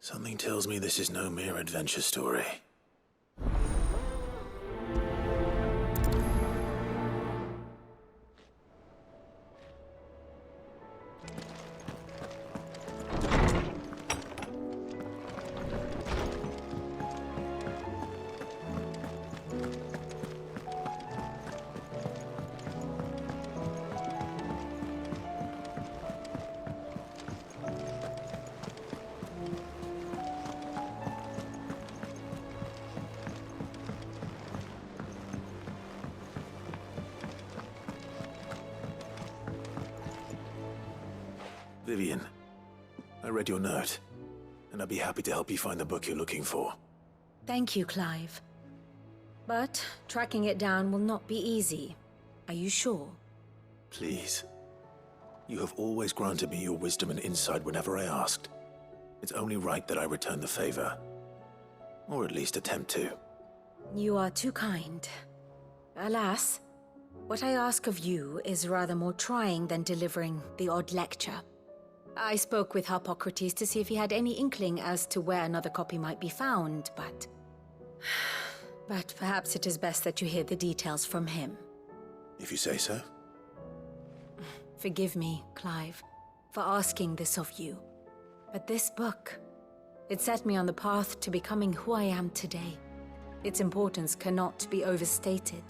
Something tells me this is no mere adventure story. Vivian, I read your note, and I'd be happy to help you find the book you're looking for. Thank you, Clive. But tracking it down will not be easy. Are you sure? Please. You have always granted me your wisdom and insight whenever I asked. It's only right that I return the favor. Or at least attempt to. You are too kind. Alas, what I ask of you is rather more trying than delivering the odd lecture. I spoke with Hippocrates to see if he had any inkling as to where another copy might be found, but... But perhaps it is best that you hear the details from him. If you say so. Forgive me, Clive, for asking this of you. But this book, it set me on the path to becoming who I am today. Its importance cannot be overstated.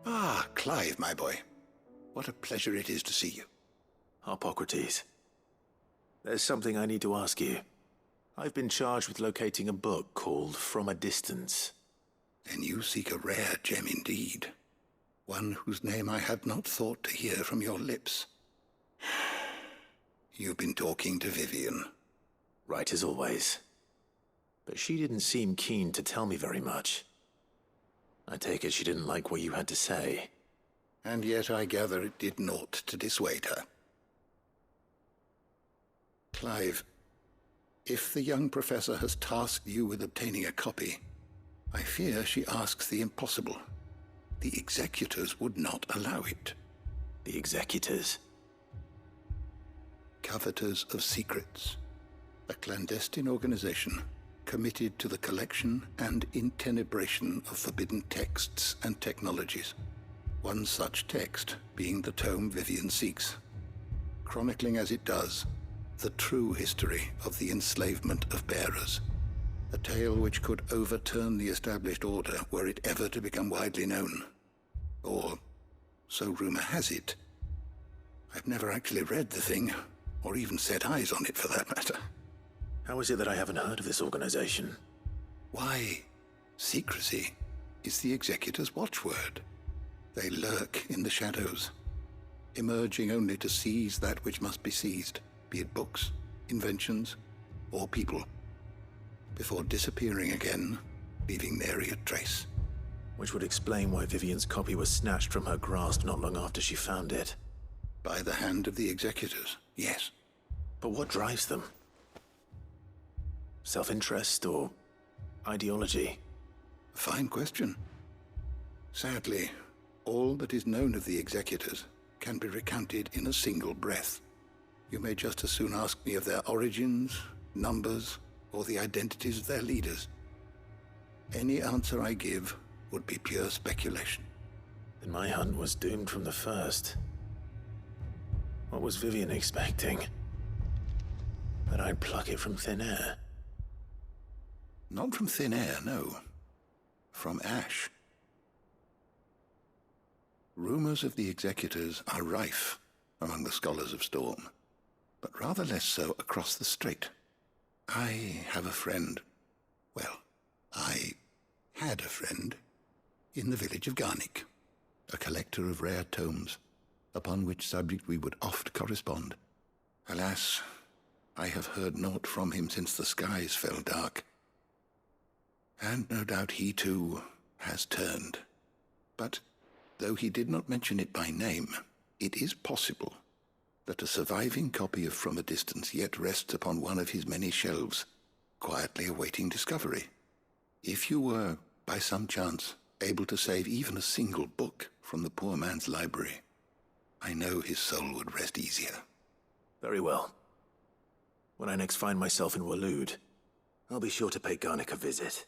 Ah, Clive, my boy. What a pleasure it is to see you. Hippocrates. There's something I need to ask you. I've been charged with locating a book called From a Distance. Then you seek a rare gem indeed. One whose name I had not thought to hear from your lips. You've been talking to Vivian. Right as always. But she didn't seem keen to tell me very much. I take it she didn't like what you had to say. And yet I gather it did naught to dissuade her. Clive, if the young professor has tasked you with obtaining a copy, I fear she asks the impossible. The executors would not allow it. The executors? Coveters of Secrets. A clandestine organization committed to the collection and intenebration of forbidden texts and technologies. One such text being the tome Vivian seeks, chronicling as it does the true history of the enslavement of bearers, a tale which could overturn the established order were it ever to become widely known. Or, so rumor has it. I've never actually read the thing, or even set eyes on it for that matter. How is it that I haven't heard of this organization? Why, secrecy is the executor's watchword. They lurk in the shadows, emerging only to seize that which must be seized, be it books, inventions, or people, before disappearing again, leaving nary a trace. Which would explain why Vivian's copy was snatched from her grasp not long after she found it. By the hand of the executors, yes. But what drives them? Self-interest or ideology? A fine question. Sadly, all that is known of the executors can be recounted in a single breath. You may just as soon ask me of their origins, numbers, or the identities of their leaders. Any answer I give would be pure speculation. Then my hunt was doomed from the first. What was Vivian expecting? That I'd pluck it from thin air? Not from thin air, no. From ash. Rumors of the executors are rife among the scholars of Storm, but rather less so across the strait. I have a friend. Well, I had a friend in the village of Garnik. a collector of rare tomes, upon which subject we would oft correspond. Alas, I have heard naught from him since the skies fell dark. And no doubt he, too, has turned. But, though he did not mention it by name, it is possible that a surviving copy of From a Distance yet rests upon one of his many shelves, quietly awaiting discovery. If you were, by some chance, able to save even a single book from the poor man's library, I know his soul would rest easier. Very well. When I next find myself in Waloed, I'll be sure to pay Garnick a visit.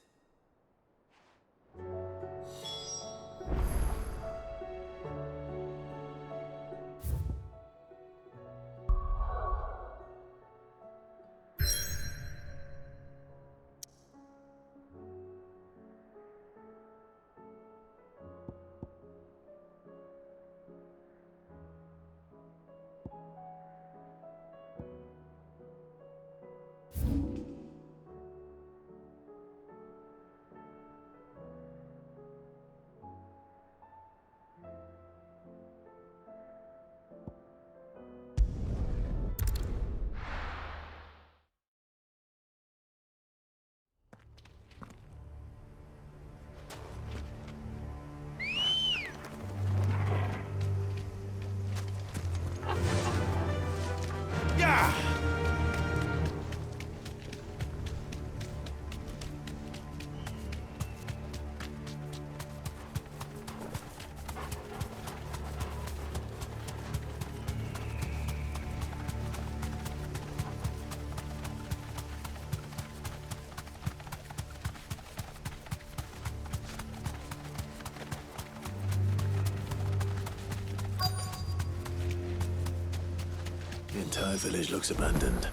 The entire village looks abandoned.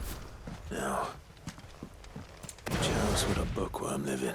Now, which house would a bookworm live in?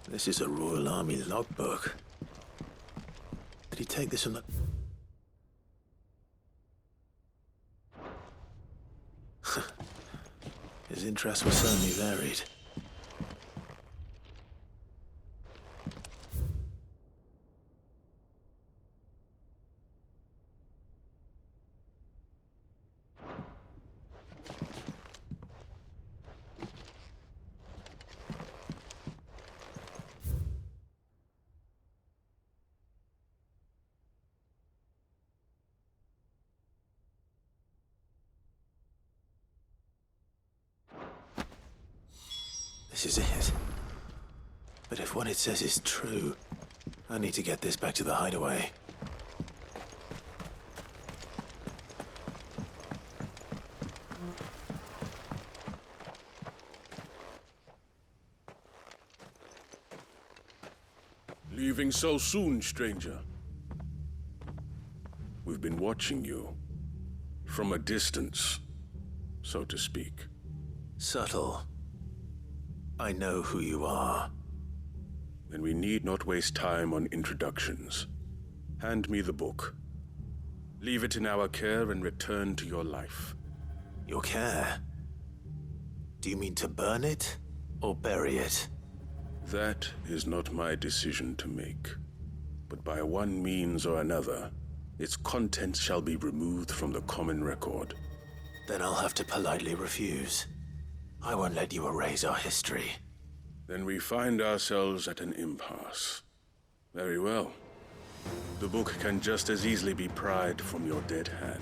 This is a Royal Army logbook. Did he take this from the... His interests were certainly varied. This is it. But if what it says is true, I need to get this back to the hideaway. Leaving so soon, stranger? We've been watching you. From a distance, so to speak. Subtle. I know who you are. Then we need not waste time on introductions. Hand me the book. Leave it in our care and return to your life. Your care? Do you mean to burn it or bury it? That is not my decision to make. But by one means or another, its contents shall be removed from the common record. Then I'll have to politely refuse. I won't let you erase our history. Then we find ourselves at an impasse. Very well. The book can just as easily be pried from your dead hand.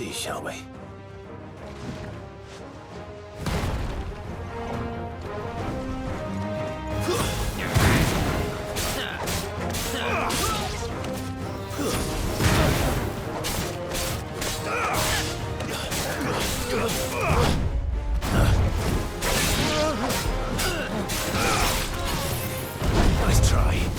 see, shall we? Nice try.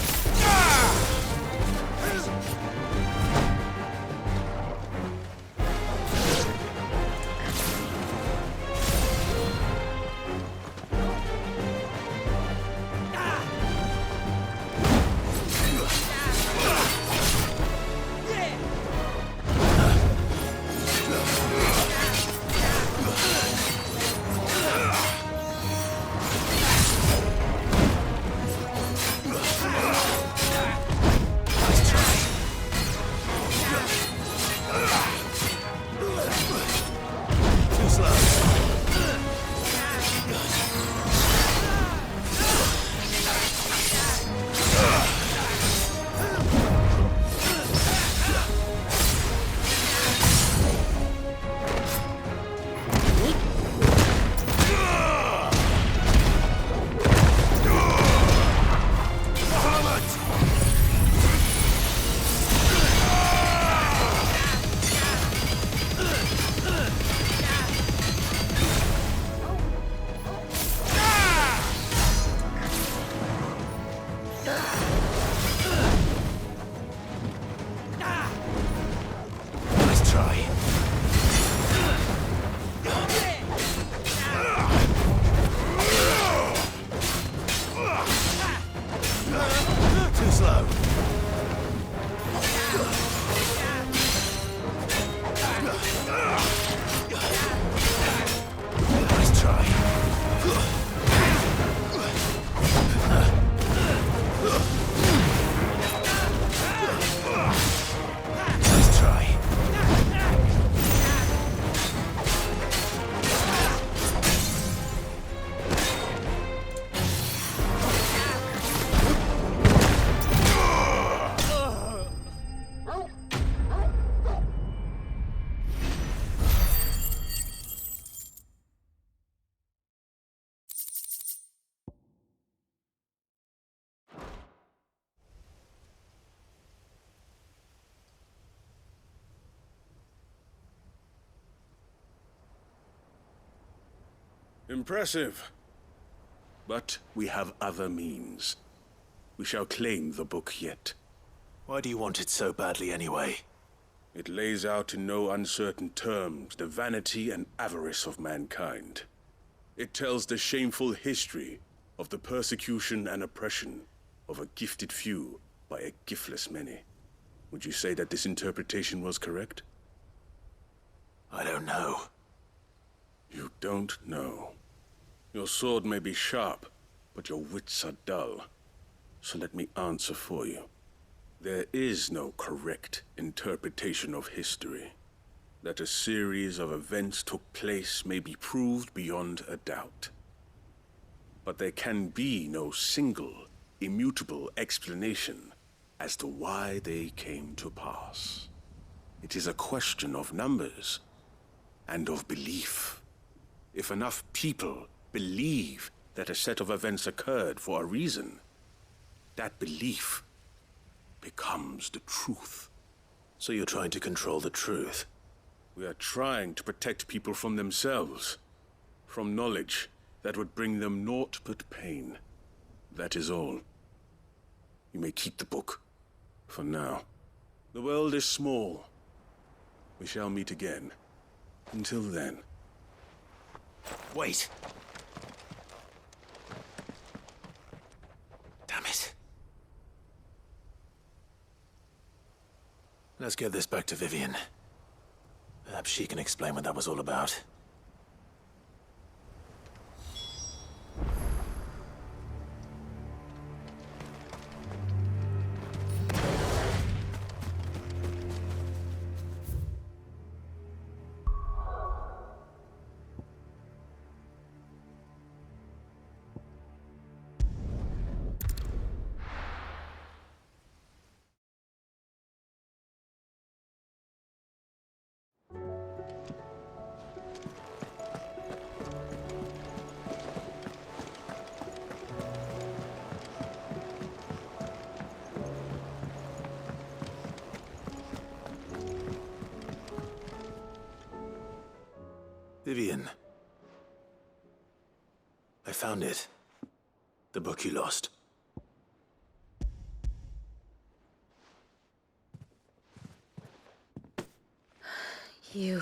Impressive. But we have other means. We shall claim the book yet. Why do you want it so badly anyway? It lays out in no uncertain terms the vanity and avarice of mankind. It tells the shameful history of the persecution and oppression of a gifted few by a giftless many. Would you say that this interpretation was correct? I don't know. You don't know. Your sword may be sharp, but your wits are dull. So let me answer for you. There is no correct interpretation of history. That a series of events took place may be proved beyond a doubt. But there can be no single, immutable explanation as to why they came to pass. It is a question of numbers and of belief. If enough people believe that a set of events occurred for a reason, that belief becomes the truth. So you're trying to control the truth? We are trying to protect people from themselves, from knowledge that would bring them naught but pain. That is all. You may keep the book, for now. The world is small. We shall meet again. Until then. Wait! Damn it. Let's get this back to Vivian. Perhaps she can explain what that was all about. Vivian. I found it. The book you lost. You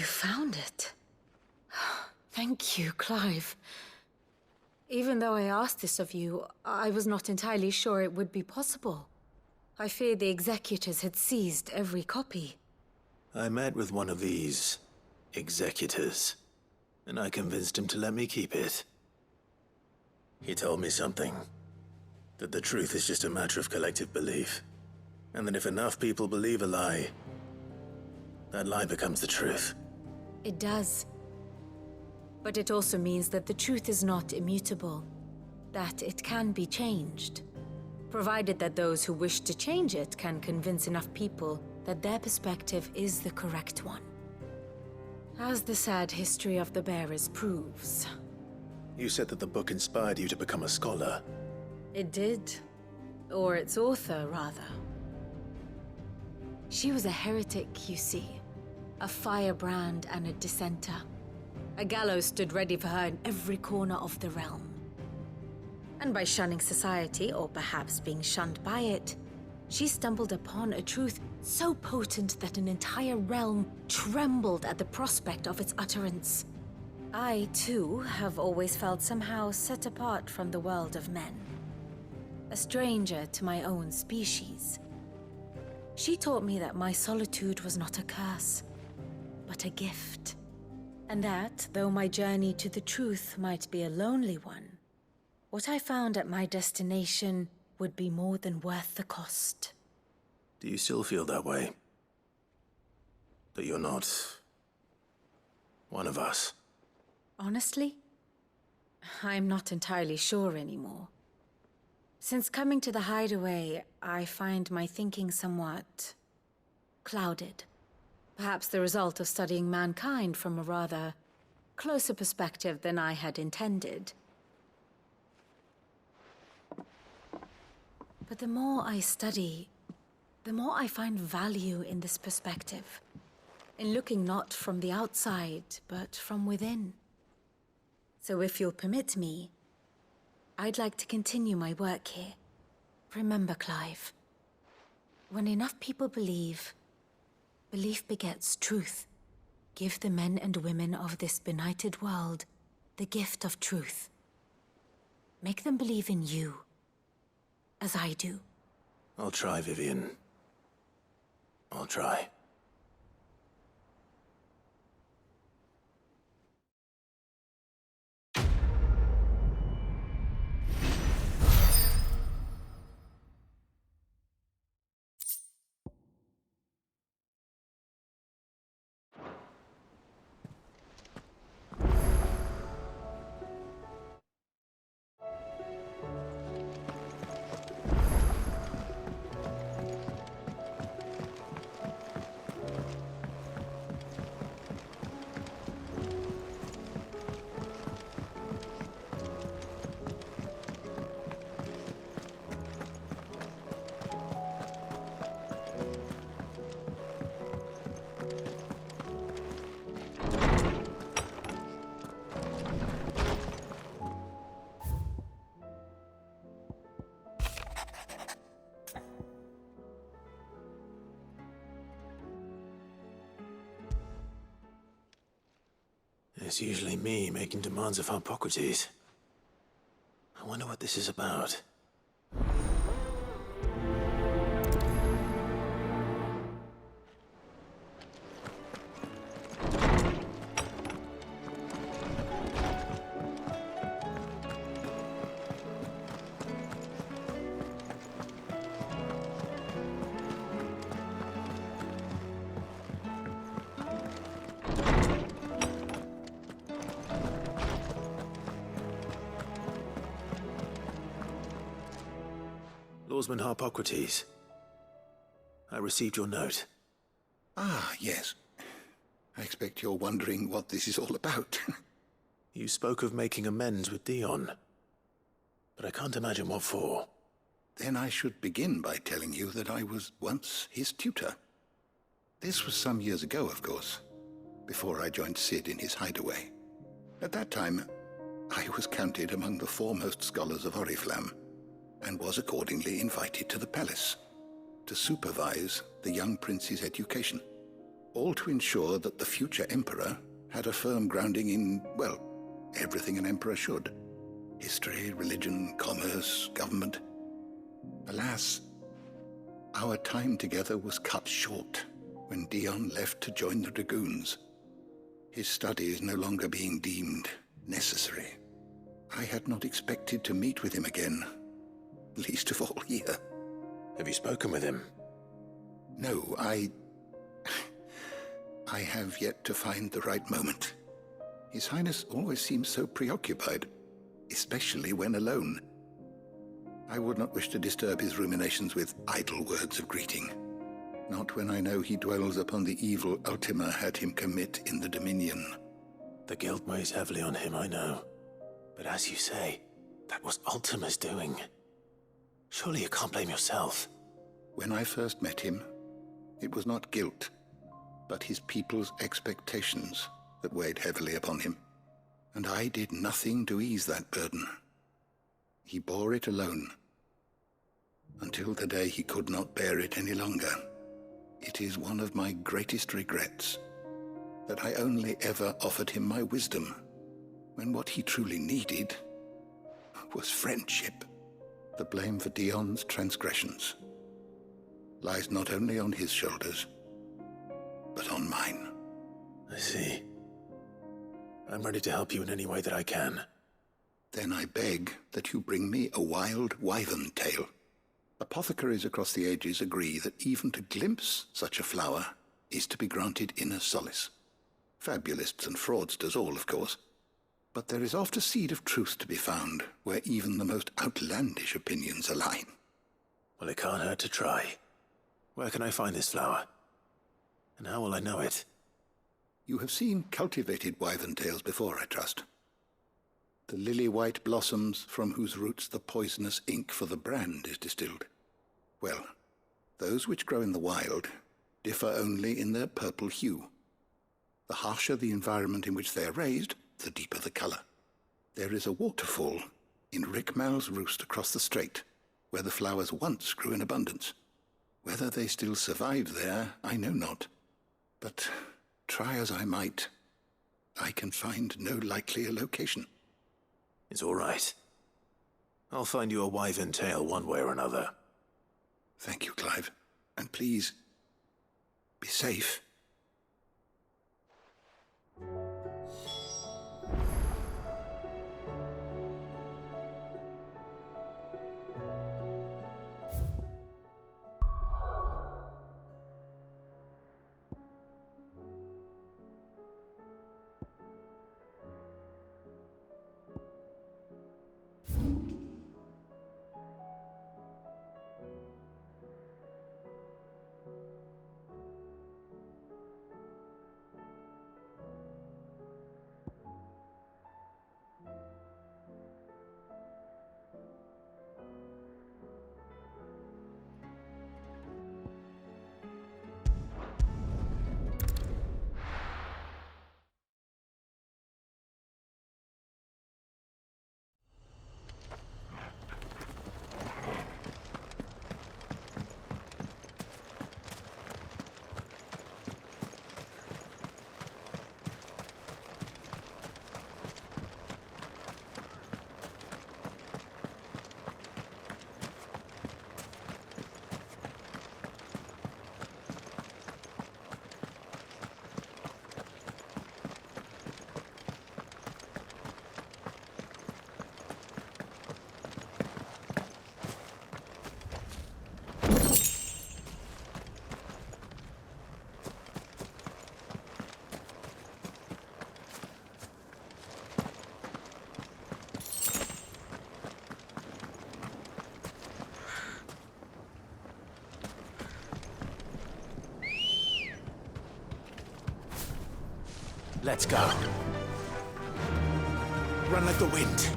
found it. Thank you, Clive. Even though I asked this of you, I was not entirely sure it would be possible. I feared the executors had seized every copy. I met with one of these executors, and I convinced him to let me keep it. He told me something. That the truth is just a matter of collective belief. And that if enough people believe a lie, that lie becomes the truth. It does. But it also means that the truth is not immutable. That it can be changed. Provided that those who wish to change it can convince enough people that their perspective is the correct one. As the sad history of the bearers proves. You said that the book inspired you to become a scholar. It did. Or its author, rather. She was a heretic, you see. A firebrand and a dissenter. A gallows stood ready for her in every corner of the realm. And by shunning society, or perhaps being shunned by it, she stumbled upon a truth so potent that an entire realm trembled at the prospect of its utterance. I, too, have always felt somehow set apart from the world of men. A stranger to my own species. She taught me that my solitude was not a curse, but a gift. And that, though my journey to the truth might be a lonely one, what I found at my destination would be more than worth the cost. Do you still feel that way? That you're not one of us? Honestly, I'm not entirely sure anymore. Since coming to the hideaway, I find my thinking somewhat clouded. Perhaps the result of studying mankind from a rather closer perspective than I had intended. But the more I study, the more I find value in this perspective. In looking not from the outside, but from within. So if you'll permit me, I'd like to continue my work here. Remember, Clive, when enough people believe, belief begets truth. Give the men and women of this benighted world the gift of truth. Make them believe in you, as I do. I'll try, Vivian. I'll try. It's usually me making demands of Hippocrates. I wonder what this is about. Lawsman Hippocrates. I received your note. Ah, yes. I expect you're wondering what this is all about. You spoke of making amends with Dion, but I can't imagine what for. Then I should begin by telling you that I was once his tutor. This was some years ago, of course. before I joined Sid in his hideaway. At that time, I was counted among the foremost scholars of Oriflamme, and was accordingly invited to the palace to supervise the young prince's education, all to ensure that the future emperor had a firm grounding in, well, everything an emperor should. History, religion, commerce, government. Alas, our time together was cut short when Dion left to join the Dragoons, his studies no longer being deemed necessary. I had not expected to meet with him again, least of all here. Have you spoken with him? No, I have yet to find the right moment. His Highness always seems so preoccupied, especially when alone. I would not wish to disturb his ruminations with idle words of greeting, not when I know he dwells upon the evil Ultima had him commit in the Dominion. The guilt weighs heavily on him, I know. But as you say, that was Ultima's doing. Surely you can't blame yourself. When I first met him, it was not guilt, but his people's expectations that weighed heavily upon him. And I did nothing to ease that burden. He bore it alone, until the day he could not bear it any longer. It is one of my greatest regrets that I only ever offered him my wisdom, when what he truly needed was friendship. The blame for Dion's transgressions lies not only on his shoulders, but on mine. I see. I'm ready to help you in any way that I can. Then I beg that you bring me a wild wyvern tail. Apothecaries across the ages agree that even to glimpse such a flower is to be granted inner solace. Fabulists and fraudsters all, of course. But there is oft a seed of truth to be found where even the most outlandish opinions align. Well, it can't hurt to try. Where can I find this flower? And how will I know it? You have seen cultivated wyvern tails before, I trust. The lily-white blossoms from whose roots the poisonous ink for the brand is distilled. Well, those which grow in the wild differ only in their purple hue. The harsher the environment in which they are raised, the deeper the color. There is a waterfall in Rickmal's roost across the strait, where the flowers once grew in abundance. Whether they still survive there, I know not. But try as I might, I can find no likelier location. It's all right. I'll find you a wyvern tail one way or another. Thank you, Clive. And please, be safe. Let's go. Run like the wind.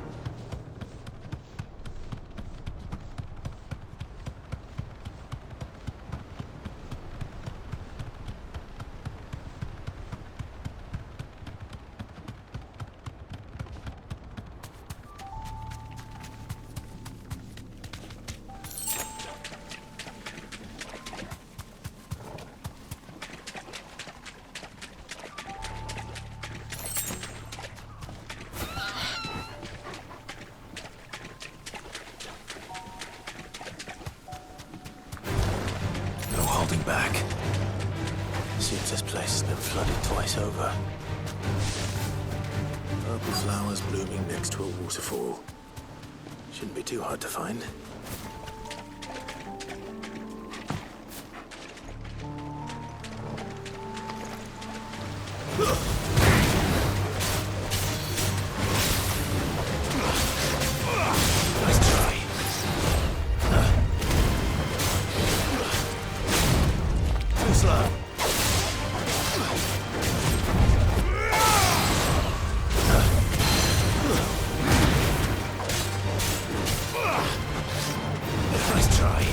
must have been flooded twice over. Purple flowers blooming next to a waterfall. Shouldn't be too hard to find. Nice try. Too slow. Nice try.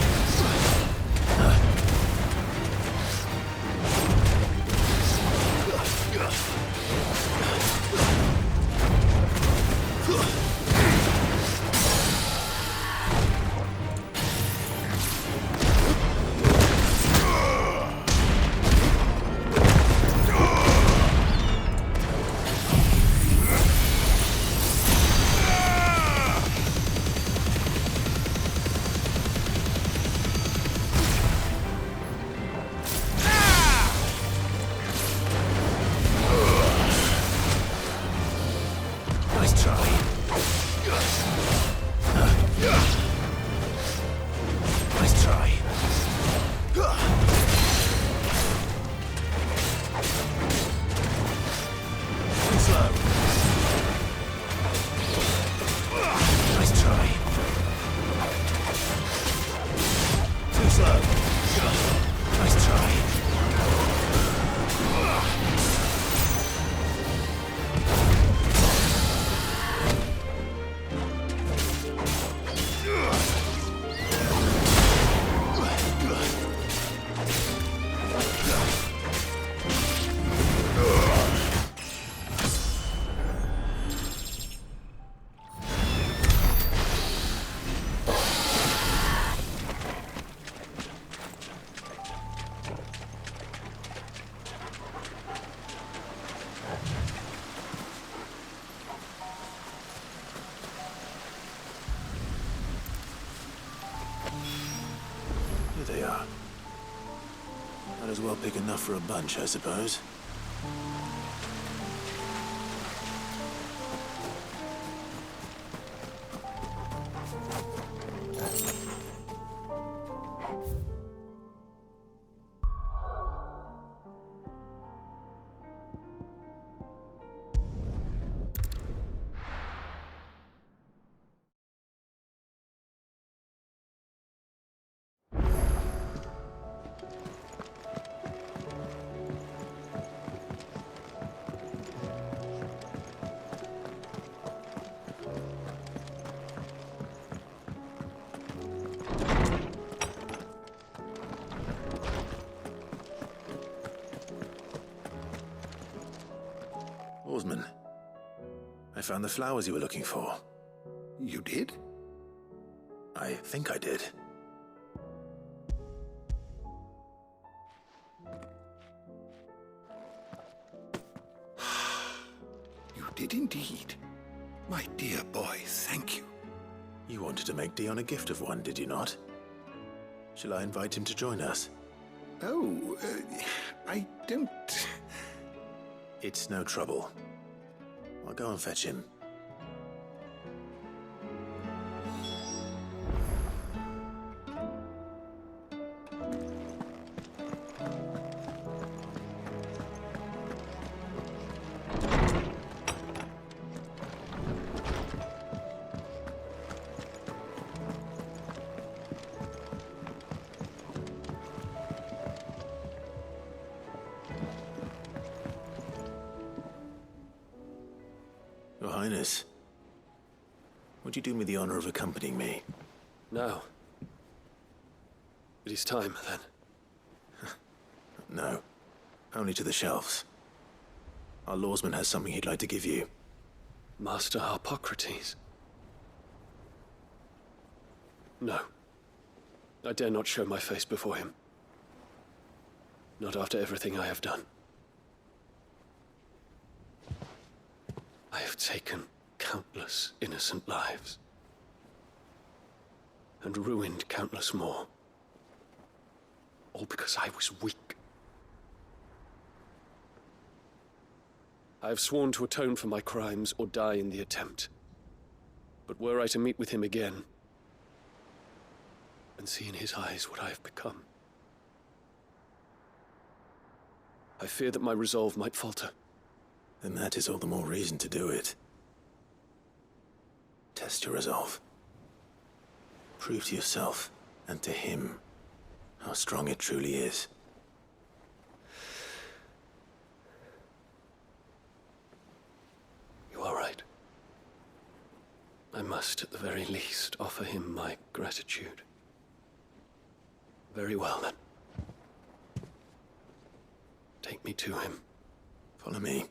Nice try. Nice try. Too slow. Nice try. Too slow. Nice try. Here they are. Might as well pick enough for a bunch, I suppose. Oarsman, I found the flowers you were looking for. You did? I think I did. You did indeed. My dear boy, thank you. You wanted to make Dion a gift of one, did you not? Shall I invite him to join us? Oh, I don't... It's no trouble. I'll go and fetch him. Your Highness, would you do me the honor of accompanying me? No. It is time, then. No, only to the shelves. Our lawsman has something he'd like to give you. Master Harpocrates. No. I dare not show my face before him. Not after everything I have done. I have taken countless innocent lives. And ruined countless more. All because I was weak. I have sworn to atone for my crimes or die in the attempt. But were I to meet with him again, and see in his eyes what I have become, I fear that my resolve might falter. Then that is all the more reason to do it. Test your resolve. Prove to yourself, and to him, how strong it truly is. You are right. I must, at the very least, offer him my gratitude. Very well, then. Take me to him. Follow me.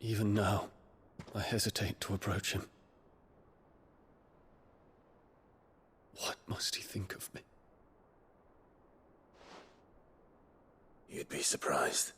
Even now, I hesitate to approach him. What must he think of me? You'd be surprised.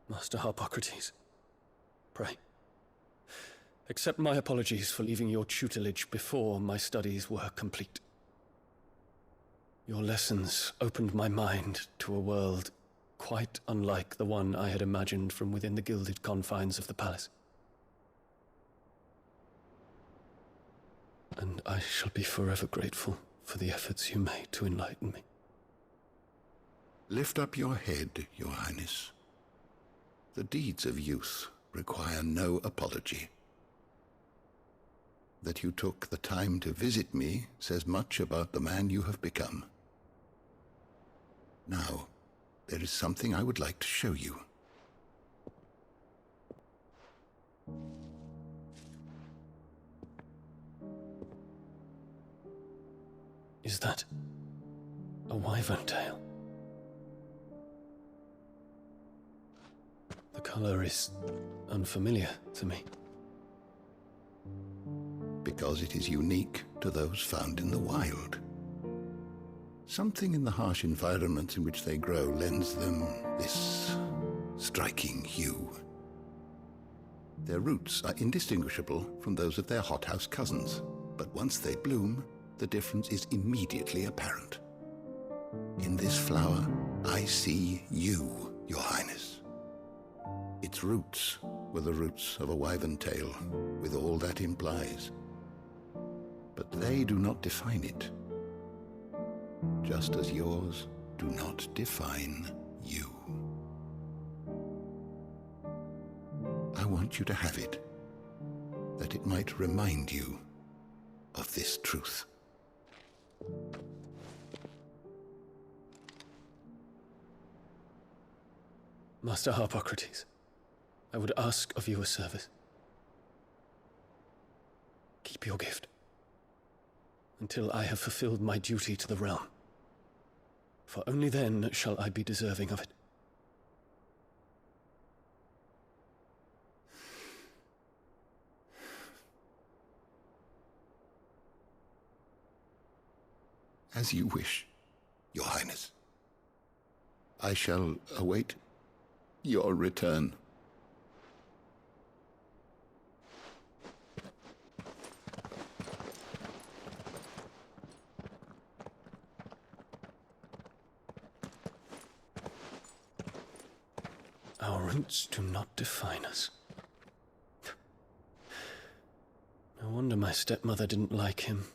Master Harpocrates, pray, accept my apologies for leaving your tutelage before my studies were complete. Your lessons opened my mind to a world quite unlike the one I had imagined from within the gilded confines of the palace. And I shall be forever grateful for the efforts you made to enlighten me. Lift up your head, Your Highness. The deeds of youth require no apology. That you took the time to visit me says much about the man you have become. Now, there is something I would like to show you. Is that a wyvern tail? The color is unfamiliar to me. Because it is unique to those found in the wild. Something in the harsh environments in which they grow lends them this striking hue. Their roots are indistinguishable from those of their hothouse cousins, but once they bloom, the difference is immediately apparent. In this flower, I see you, Your Highness. Its roots were the roots of a wyvern tail, with all that implies. But they do not define it, just as yours do not define you. I want you to have it, that it might remind you of this truth. Master Harpocrates, I would ask of you a service. Keep your gift until I have fulfilled my duty to the realm, for only then shall I be deserving of it. As you wish, Your Highness. I shall await your return. Our roots do not define us. No wonder my stepmother didn't like him.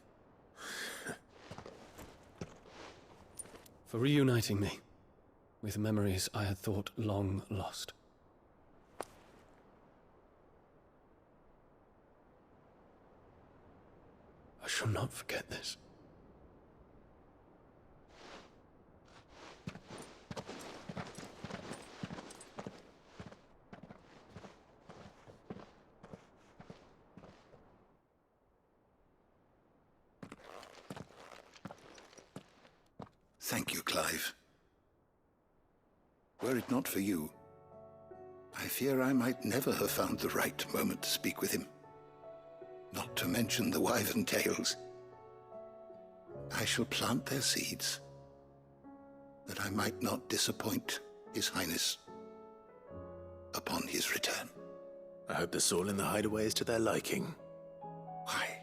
For reuniting me with memories I had thought long lost. I shall not forget this. Thank you, Clive. Were it not for you, I fear I might never have found the right moment to speak with him. Not to mention the wyvern tales. I shall plant their seeds, that I might not disappoint His Highness upon his return. I hope the soil in the hideaway is to their liking. Why,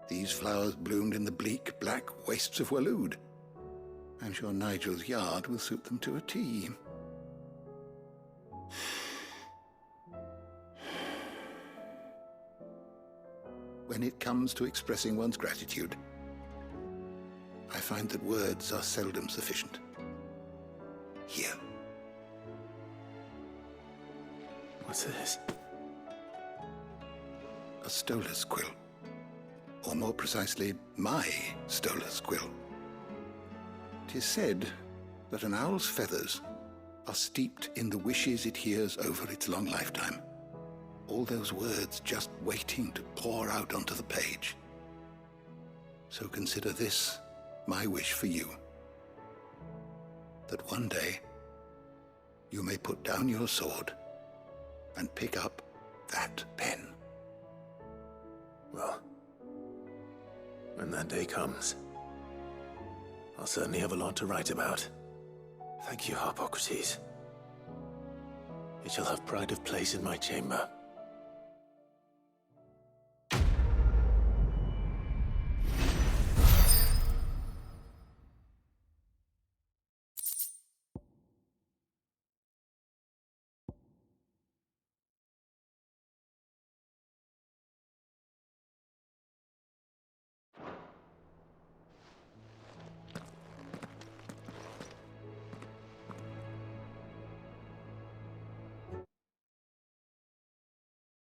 these flowers bloomed in the bleak, black wastes of Waloed. I'm sure Nigel's yard will suit them to a T. When it comes to expressing one's gratitude, I find that words are seldom sufficient. Here. What's this? A stolas quill. Or more precisely, my stolas quill. 'Tis said that an owl's feathers are steeped in the wishes it hears over its long lifetime. All those words just waiting to pour out onto the page. So consider this my wish for you. That one day you may put down your sword and pick up that pen. Well, when that day comes, I'll certainly have a lot to write about. Thank you, Harpocrates. It shall have pride of place in my chamber.